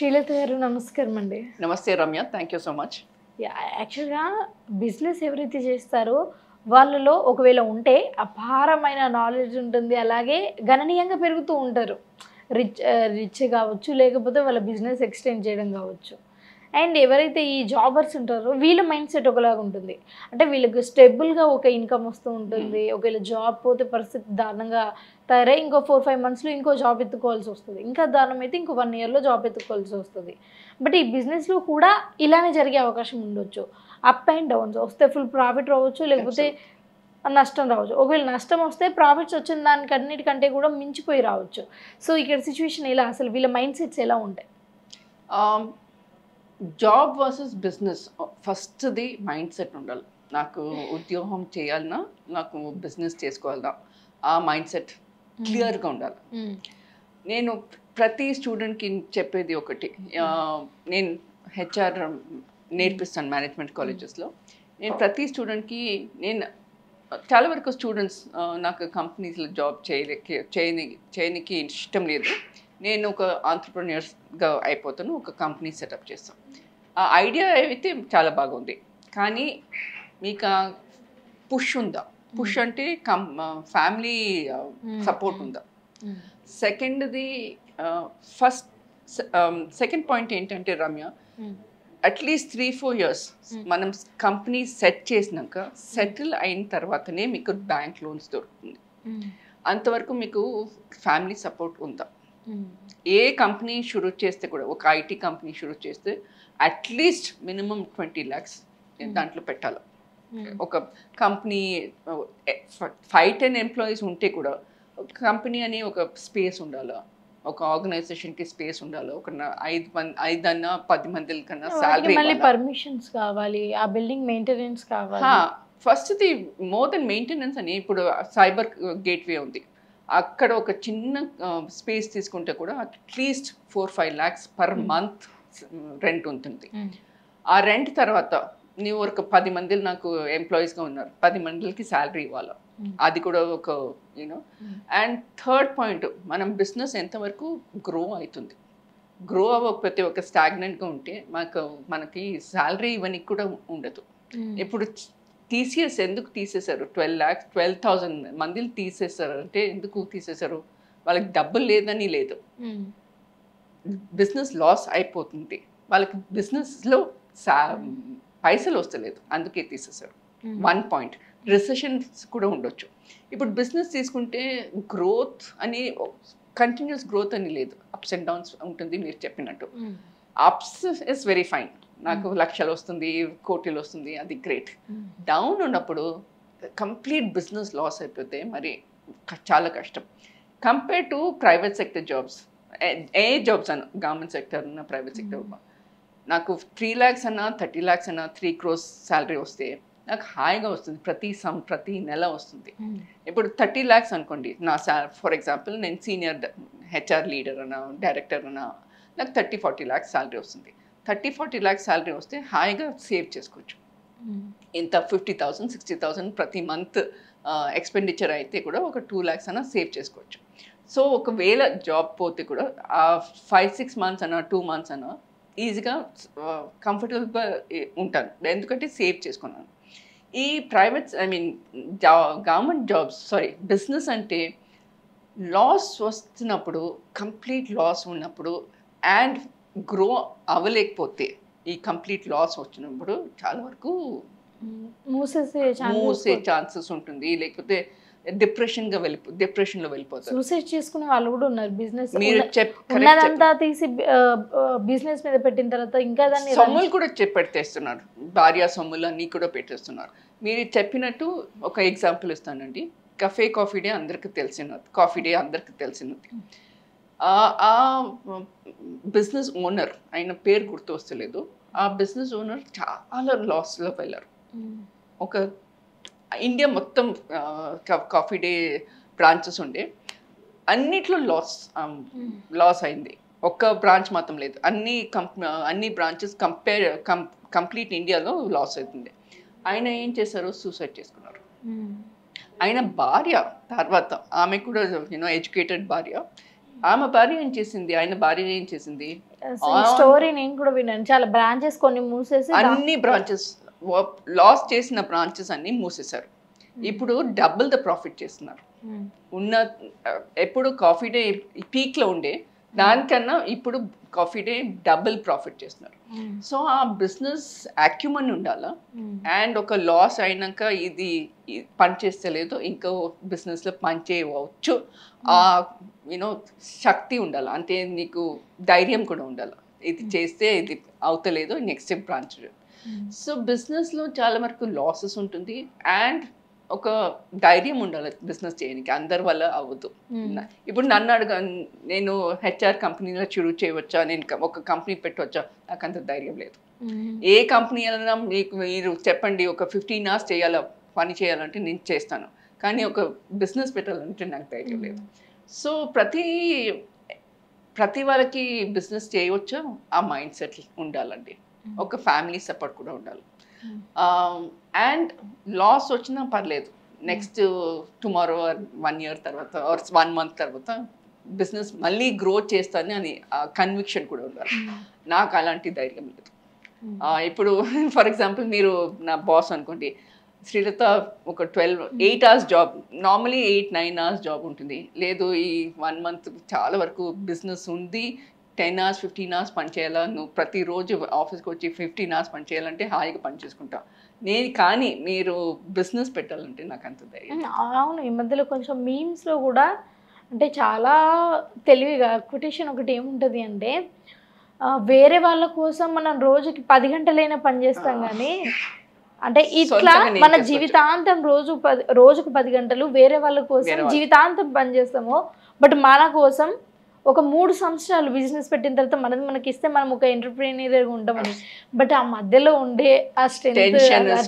శ్రీలత గారు నమస్కారం అండి. నమస్తే Ramya, thank you so much. యాక్చువల్‌గా బిజినెస్ ఎవరైతే చేస్తారో వాళ్ళలో ఒకవేళ ఉంటే అపారమైన నాలెడ్జ్ ఉంటుంది. అలాగే గణనీయంగా పెరుగుతూ ఉంటారు. రిచ్ కావచ్చు, లేకపోతే వాళ్ళ బిజినెస్ ఎక్స్టెండ్ చేయడం కావచ్చు. అండ్ ఎవరైతే ఈ జాబర్స్ ఉంటారో వీళ్ళ మైండ్ సెట్ ఒకలాగా ఉంటుంది. అంటే వీళ్ళకి స్టేబుల్‌గా ఒక ఇన్‌కమ్ వస్తూ ఉంటుంది. ఒకవేళ జాబ్ పోతే పరిస్థితి దారుణంగా తయారై ఇంకో 4, 5 మంత్స్‌లో ఇంకో జాబ్ ఎత్తుకోవాల్సి వస్తది. ఇంకా దారుణమైతే ఇంకో 1 ఇయర్‌లో జాబ్ ఎత్తుకోవాల్సి వస్తది. బట్ ఈ బిజినెస్‌లో కూడా ఇలానే జరిగే అవకాశం ఉండొచ్చు. అప్ అండ్ డౌన్స్ వస్తే ఫుల్ ప్రాఫిట్ రావచ్చు, లేకపోతే నష్టం రావచ్చు. ఒకవేళ నష్టం వస్తే ప్రాఫిట్స్ వచ్చిన దానికన్నిటికంటే కూడా మించిపోయి రావచ్చు. సో ఇక్కడ సిచ్యువేషన్ ఎలా, అసలు వీళ్ళ మైండ్ సెట్స్ ఎలా ఉంటాయి? జాబ్ వర్సెస్ బిజినెస్ ఫస్ట్ది మైండ్ సెట్ ఉండాలి. నాకు ఉద్యోగం చేయాలన్నా, నాకు బిజినెస్ చేసుకోవాలన్నా, ఆ మైండ్ సెట్ క్లియర్గా ఉండాలి. నేను ప్రతి స్టూడెంట్కి చెప్పేది ఒకటి, నేను హెచ్ఆర్ నేర్పిస్తాను మేనేజ్మెంట్ కాలేజెస్లో. నేను ప్రతి స్టూడెంట్కి నేను చాలా వరకు స్టూడెంట్స్ నాకు కంపెనీస్లో జాబ్ చేయనికి ఇష్టం లేదు, నేను ఒక ఆంట్రప్రెన్యూర్స్గా అయిపోతాను, ఒక కంపెనీ సెటప్ చేస్తాను. ఆ ఐడియా అయితే చాలా బాగుంది, కానీ మీకు పుష్ ఉందా? పుష్ అంటే ఫ్యామిలీ సపోర్ట్ ఉందా? సెకండ్ది సెకండ్ పాయింట్ ఏంటంటే రమ్య, అట్లీస్ట్ 3-4 ఇయర్స్ మనం కంపెనీ సెట్ చేసినాక సెటిల్ అయిన తర్వాతనే మీకు బ్యాంక్ లోన్స్ దొరుకుతుంది. అంతవరకు మీకు ఫ్యామిలీ సపోర్ట్ ఉందా? ఏ కంపెనీ షురూ చేస్తే కూడా, ఒక ఐటీ కంపెనీ షురూ చేస్తే అట్లీస్ట్ మినిమం 20 lakhs దాంట్లో పెట్టాలి. ఒక కంపెనీ 5-10 ఎంప్లాయీస్ ఉంటే కూడా కంపెనీ అని ఒక స్పేస్ ఉండాలి, ఒక ఆర్గనైజేషన్కి స్పేస్ ఉండాలి. ఒక 5-10 మంది కన్నా శాలరీ, పర్మిషన్స్ కావాలి, ఆ బిల్డింగ్ మెయింటెనెన్స్ కావాలి. ఫస్ట్ది మోర్ దెన్ మెయింటెనెన్స్ అని ఇప్పుడు సైబర్ గేట్వే ఉంది, అక్కడ ఒక చిన్న స్పేస్ తీసుకుంటే కూడా at least 4-5 lakhs per month rent ఉంటుంది. ఆ రెంట్ తర్వాత నువ్వు ఒక 10 మంది నాకు ఎంప్లాయీస్గా ఉన్నారు, 10 మందికి శాలరీ ఇవ్వాలి, అది కూడా ఒక యూనో. అండ్ థర్డ్ పాయింట్, మనం బిజినెస్ ఎంతవరకు గ్రో అవుతుంది, గ్రో అవ్వకపోతే ఒక స్టాగ్నెంట్గా ఉంటే మనకి శాలరీ ఇవ్వనికి కూడా ఉండదు. ఇప్పుడు టీసీఎస్ ఎందుకు తీసేశారు? 12,000 మందిని తీసేశారు అంటే ఎందుకు తీసేశారు? వాళ్ళకి డబ్బులు లేదని లేదు, బిజినెస్ లాస్ అయిపోతుంది, వాళ్ళకి బిజినెస్లో పైసలు వస్తలేదు, అందుకే తీసేశారు. 1 పాయింట్. రిసెషన్స్ కూడా ఉండొచ్చు. ఇప్పుడు బిజినెస్ తీసుకుంటే గ్రోత్ అని కంటిన్యూస్ గ్రోత్ అని లేదు, అప్స్ అండ్ డౌన్స్ ఉంటుంది. మీరు చెప్పినట్టు అప్స్ ఇస్ వెరీ ఫైన్, నాకు లక్షలు వస్తుంది, కోట్లు వస్తుంది, అది గ్రేట్. డౌన్ ఉన్నప్పుడు కంప్లీట్ బిజినెస్ లాస్ అయిపోతే మరి చాలా కష్టం. Compare to private sector jobs, A jobs అన్న, గవర్నమెంట్ సెక్టర్ అన్న ప్రైవేట్ సెక్టర్, నాకు 3 lakhs అన్నా 30 lakhs అన్నా 3 crores శాలరీ వస్తే నాకు హాయిగా వస్తుంది, ప్రతి నెల వస్తుంది. ఇప్పుడు 30 lakhs అనుకోండి, నా ఫర్ ఎగ్జాంపుల్ నేను సీనియర్ హెచ్ఆర్ లీడర్ అన్నా, డైరెక్టర్ అన్నా, నాకు 30-40 lakhs శాలరీ వస్తుంది. 30-40 lakhs శాలరీ వస్తే హాయిగా సేవ్ చేసుకోవచ్చు. ఇంత 50,000-60,000 ప్రతి మంత్ ఎక్స్పెండిచర్ అయితే కూడా ఒక 2 lakhs అన్నా సేవ్ చేసుకోవచ్చు. సో ఒకవేళ జాబ్ పోతే కూడా ఆ 5-6 months అన్నా 2 months అన్నా ఈజీగా కంఫర్టబుల్గా ఉంటాను, ఎందుకంటే సేవ్ చేసుకున్నాను. ఈ ప్రైవేట్ గవర్నమెంట్ జాబ్స్, బిజినెస్ అంటే లాస్ వస్తున్నప్పుడు, కంప్లీట్ లాస్ ఉన్నప్పుడు అండ్ గ్రో అవ్వలేకపోతే, ఈ కంప్లీట్ లాస్ వచ్చినప్పుడు చాలా వరకు మూసే ఛాన్సెస్ ఉంటుంది, లేకపోతే డిప్రెషన్లో వెళ్ళిపోతారు. సూసైడ్ చేసుకునే వాళ్ళు కూడా ఉన్నారు. బిజినెస్ ఉన్నదంతా తీసి బిజినెస్ మీద పెట్టిన తర్వాత ఇంకా దాన్ని సొమ్ములు కూడా పెట్టేస్తున్నారు, భార్య సొమ్ములు అన్నీ కూడా పెట్టేస్తున్నారు. మీరు చెప్పినట్టు ఒక ఎగ్జాంపుల్ ఇస్తానండి. కాఫీ డే అందరికీ తెలిసినది. ఆ బిజినెస్ ఓనర్, ఆయన పేరు గుర్తు వస్తలేదు, ఆ బిజినెస్ ఓనర్ చాలా లాస్లో వెళ్ళారు. ఒక ఇండియా మొత్తం కాఫీ డే బ్రాంచెస్ ఉండే, అన్నిట్లో లాస్ అయింది, ఒక్క బ్రాంచ్ మాత్రం లేదు, అన్ని బ్రాంచెస్ కంప్లీట్ ఇండియాలో లాస్ అవుతుంది. ఆయన ఏం చేశారు? సూసైడ్ చేసుకున్నారు. ఆయన భార్య తర్వాత, ఆమె కూడా ఎడ్యుకేటెడ్ భార్య, ఆమె భార్య ఏం చేసింది, ఆయన భార్య ఏం చేసింది, స్టోరీ నేను కూడా విన్నాను. చాలా బ్రాంచెస్ కొన్ని మూసేసి అన్ని బ్రాంచెస్ లాస్ చేసిన బ్రాంచెస్ అన్ని మూసేశారు. ఇప్పుడు డబుల్ ద ప్రాఫిట్ చేస్తున్నారు. ఉన్న ఎప్పుడు కాఫీ డే పీక్లో ఉండే దానికన్నా ఇప్పుడు కాఫీ డే డబుల్ ప్రాఫిట్ చేస్తున్నారు. సో ఆ బిజినెస్ అక్యుమన్ ఉండాలా, అండ్ ఒక లాస్ అయినాక ఇది పని చేస్తలేదు ఇంకో బిజినెస్లో పని చేయవచ్చు, ఆ యూనో శక్తి ఉండాలి, అంటే నీకు ధైర్యం కూడా ఉండాలి, ఇది చేస్తే ఇది అవుతలేదు నెక్స్ట్ బ్రాంచ్. సో బిజినెస్లో చాలా వరకు లాసెస్ ఉంటుంది, అండ్ ఒక ధైర్యం ఉండాలి బిజినెస్ చేయడానికి, అందరి వల్ల అవ్వదు. ఇప్పుడు నన్ను నేను హెచ్ఆర్ కంపెనీలో షురూ చేయవచ్చా, నేను ఒక కంపెనీ పెట్టవచ్చా, నాకు అంత ధైర్యం లేదు. ఏ కంపెనీ అయినా మీరు చెప్పండి ఒక 15 hours పని చేయాలంటే నేను చేస్తాను, కానీ ఒక బిజినెస్ పెట్టాలంటే నాకు ధైర్యం లేదు. సో ప్రతి వాళ్ళకి బిజినెస్ చేయవచ్చా ఆ మైండ్ సెట్ ఉండాలండి, ఒక ఫ్యామిలీ సపోర్ట్ కూడా ఉండాలి. అండ్ లాస్ వచ్చినా పర్లేదు, నెక్స్ట్ టుమారో 1 year తర్వాత ఆర్ 1 month తర్వాత బిజినెస్ మళ్ళీ గ్రో చేస్తాను అని కన్విక్షన్ కూడా ఉండాలి. నాకు అలాంటి ధైర్యం లేదు. ఇప్పుడు ఫర్ ఎగ్జాంపుల్ మీరు నా బాస్ అనుకోండి, శ్రీలత ఒక 8 hours job, normally 8-9 hours job ఉంటుంది, లేదు ఈ 1 month చాలా వరకు బిజినెస్ ఉంది, 10 hours 15 hours పని చేయాలా, నువ్వు ప్రతిరోజు ఆఫీస్కి వచ్చి 15 hours పని చేయాలంటే హాయిగా పని చేసుకుంటా నేను, కానీ మీరు బిజినెస్ పెట్టాలంటే నాకు అంత ధైర్యం. అవును, ఈ మధ్యలో కొంచెం మీమ్స్లో కూడా అంటే చాలా తెలివిగా కొటేషన్ ఒకటి ఏముంటుంది అంటే, వేరే వాళ్ళ కోసం మనం రోజుకి 10 గంటలైనా పని చేస్తాం కానీ, అంటే ఇట్లా మన జీవితాంతం రోజుకు 10 గంటలు వేరే వాళ్ళ కోసం జీవితాంతం పని చేస్తాము, బట్ మన కోసం ఒక 3 సంవత్సరాలు బిజినెస్ పెట్టిన తర్వాత మనకి ఇస్తే మనం ఒక ఎంటర్‌ప్రెన్యూర్‌గా ఉంటామని, బట్ ఆ మధ్యలో ఉండే ఆ స్ట్రెంత్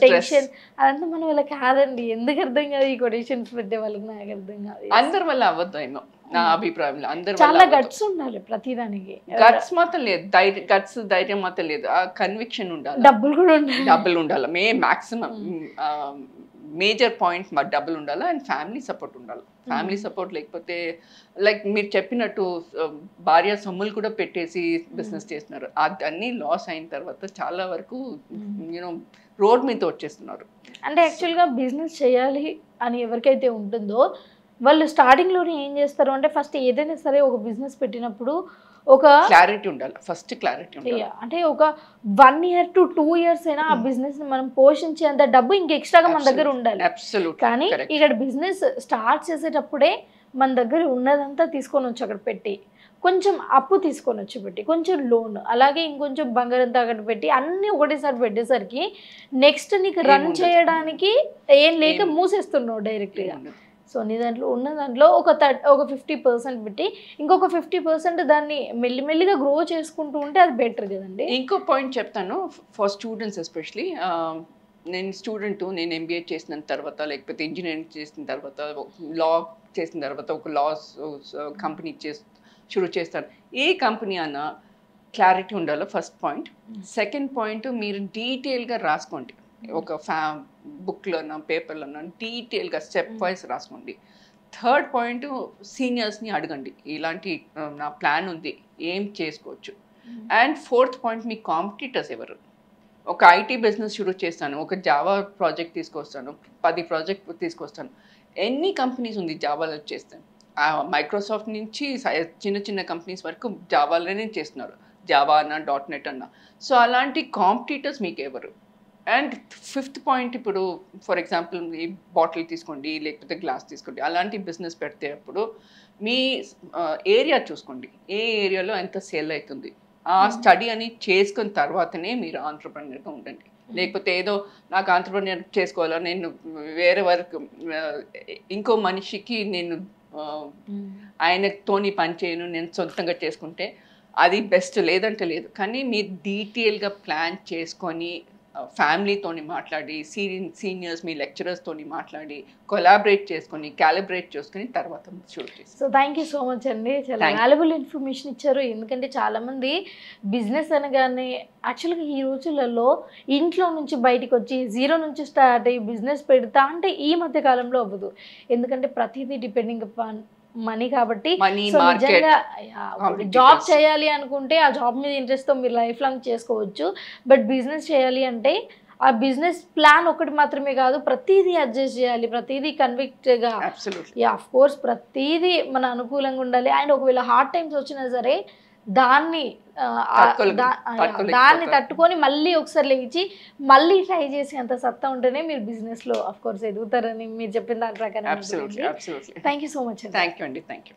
టెన్షన్ అదంతా మన వల్ల కాదండి. ఎందుకు అర్థం కాదు ఈ కొటేషన్స్ పెట్టే వాళ్ళకి, నాకు అర్థం కాదు. అందరి వల్ల అవ్వద్దు ఏమో నా అభిప్రాయంలో, అందరి చాలా గట్స్ ఉండాలి ప్రతిదానికి. గట్స్ మాత్రం లేదు, ధైర్యం మాత్రం లేదు, ఆ కన్విక్షన్ ఉండాలి, డబ్బులు కూడా ఉండాలి, డబ్బులు ఉండాలి, మాక్సిమం మేజర్ పాయింట్ మా డబ్బులు ఉండాలి, అండ్ ఫ్యామిలీ సపోర్ట్ ఉండాలి. ఫ్యామిలీ సపోర్ట్ లేకపోతే లైక్ మీరు చెప్పినట్టు భార్య సొమ్ములు కూడా పెట్టేసి బిజినెస్ చేస్తున్నారు, అన్నీ లాస్ అయిన తర్వాత చాలా వరకు యూనో రోడ్ మీద వచ్చేస్తున్నారు. అంటే యాక్చువల్గా బిజినెస్ చేయాలి అని ఎవరికైతే ఉంటుందో వాళ్ళు స్టార్టింగ్లోనే ఏం చేస్తారు అంటే, ఫస్ట్ ఏదైనా సరే ఒక బిజినెస్ పెట్టినప్పుడు ఒక క్లారిటీ ఉండాలి, ఫస్ట్ క్లారిటీ ఉండాలి. అంటే ఒక 1 year to 2 years అయినా ఆ బిజినెస్ మనం పోషించేంత డబ్బు ఇంకా ఎక్స్ట్రాగా మన దగ్గర ఉండాలి. కానీ ఇక్కడ బిజినెస్ స్టార్ట్ చేసేటప్పుడే మన దగ్గర ఉన్నదంతా తీసుకొని వచ్చి అక్కడ పెట్టి, కొంచెం అప్పు తీసుకొని వచ్చి పెట్టి, కొంచెం లోన్, అలాగే ఇంకొంచెం బంగారంతో అక్కడ పెట్టి అన్నీ ఒకటేసారి పెట్టేసరికి నెక్స్ట్ నీకు రన్ చేయడానికి ఏం లేక మూసేస్తున్నావు డైరెక్ట్గా. సో నీ దాంట్లో ఉన్న దాంట్లో ఒక 50% పెట్టి ఇంకొక 50% దాన్ని మెల్లిమెల్లిగా గ్రో చేసుకుంటూ ఉంటే అది బెటర్ కదండి. ఇంకో పాయింట్ చెప్తాను ఫర్ స్టూడెంట్స్ ఎస్పెషలీ. నేను ఎంబీఏ చేసిన తర్వాత, లేకపోతే ఇంజనీరింగ్ చేసిన తర్వాత, లా చేసిన తర్వాత ఒక కంపెనీ షురూ చేస్తాను. ఏ కంపెనీ అన్నా క్లారిటీ ఉండాలి, ఫస్ట్ పాయింట్. సెకండ్ పాయింట్, మీరు డీటెయిల్గా రాసుకోండి, ఒక బుక్లోనా పేపర్లోనా డీటెయిల్గా స్టెప్ వైజ్ రాసుకోండి. థర్డ్ పాయింట్, సీనియర్స్ని అడగండి, ఇలాంటి నా ప్లాన్ ఉంది ఏం చేసుకోవచ్చు. And fourth point, me competitors ఎవరు. ఒక ఐటీ బిజినెస్ షురూ చేస్తాను, ఒక జావా ప్రాజెక్ట్ తీసుకొస్తాను, 10 ప్రాజెక్ట్ తీసుకొస్తాను, ఎన్ని కంపెనీస్ ఉంది జావాలో చేస్తాను. మైక్రోసాఫ్ట్ నుంచి చిన్న చిన్న కంపెనీస్ వరకు జావాలోనే చేస్తున్నారు, జావా అన్న .NET అన్న. సో అలాంటి కాంపిటీటర్స్ మీకు ఎవరు. అండ్ ఫిఫ్త్ పాయింట్, ఇప్పుడు ఫర్ ఎగ్జాంపుల్ ఈ బాటిల్ తీసుకోండి, లేకపోతే గ్లాస్ తీసుకోండి, అలాంటి బిజినెస్ పెడితే అప్పుడు మీ ఏరియా చూసుకోండి, ఏ ఏరియాలో ఎంత సేల్ అవుతుంది, ఆ స్టడీ అని చేసుకున్న తర్వాతనే మీరు ఆంట్రప్రెన్యూర్గా ఉండండి. లేకపోతే ఏదో నాకు ఆంట్రప్రెన్యూర్ చేసుకోవాలా, నేను వేరే వరకు ఇంకో మనిషికి నేను ఆయనతోని పని చేయను, నేను సొంతంగా చేసుకుంటే అది బెస్ట్, లేదంటే లేదు. కానీ మీరు డీటెయిల్గా ప్లాన్ చేసుకొని ఫ్యామిలీతోని మాట్లాడి, సీనియర్స్ మీ లెక్చరర్స్తోని మాట్లాడి, కొలాబరేట్ చేసుకొని, క్యాలిబ్రేట్ చేసుకొని తర్వాత షూట్ చేస్తాం. So thank you so much అండి, చాలా వాల్యుబుల్ ఇన్ఫర్మేషన్ ఇచ్చారు. ఎందుకంటే చాలామంది బిజినెస్ అనగానే యాక్చువల్గా ఈ రోజులలో ఇంట్లో నుంచి బయటకు వచ్చి 0 నుంచి స్టార్ట్ అయ్యి బిజినెస్ పెడతా అంటే ఈ మధ్య కాలంలో అవ్వదు. ఎందుకంటే ప్రతిదీ డిపెండింగ్ అపాన్ మనీ కాబట్టి మనీ సో మార్కెట్ నిజంగా competitors. జాబ్ చేయాలి అనుకుంటే ఆ జాబ్ మీద ఇంట్రెస్ట్తో మీరు లైఫ్ లాంగ్ చేసుకోవచ్చు. బట్ బిజినెస్ చేయాలి అంటే ఆ బిజినెస్ ప్లాన్ ఒకటి మాత్రమే కాదు, ప్రతిదీ అడ్జస్ట్ చేయాలి, ప్రతిదీ కన్విక్ట్గా, అబ్సల్యూట్లీ ఆఫ్ కోర్స్ ప్రతిదీ మన అనుకూలంగా ఉండాలి. అండ్ ఒకవేళ హార్డ్ టైమ్స్ వచ్చినా సరే దాన్ని దాన్ని తట్టుకొని మళ్ళీ ఒకసారి లేచి మళ్ళీ ట్రై చేసి అంత సత్తా ఉంటేనే మీరు బిజినెస్లో ఆఫ్ కోర్స్ ఎదుగుతారని మీరు చెప్పిన దాని ప్రకారం. Absolutely absolutely thank you so much. Thank you అండి, థ్యాంక్ యూ.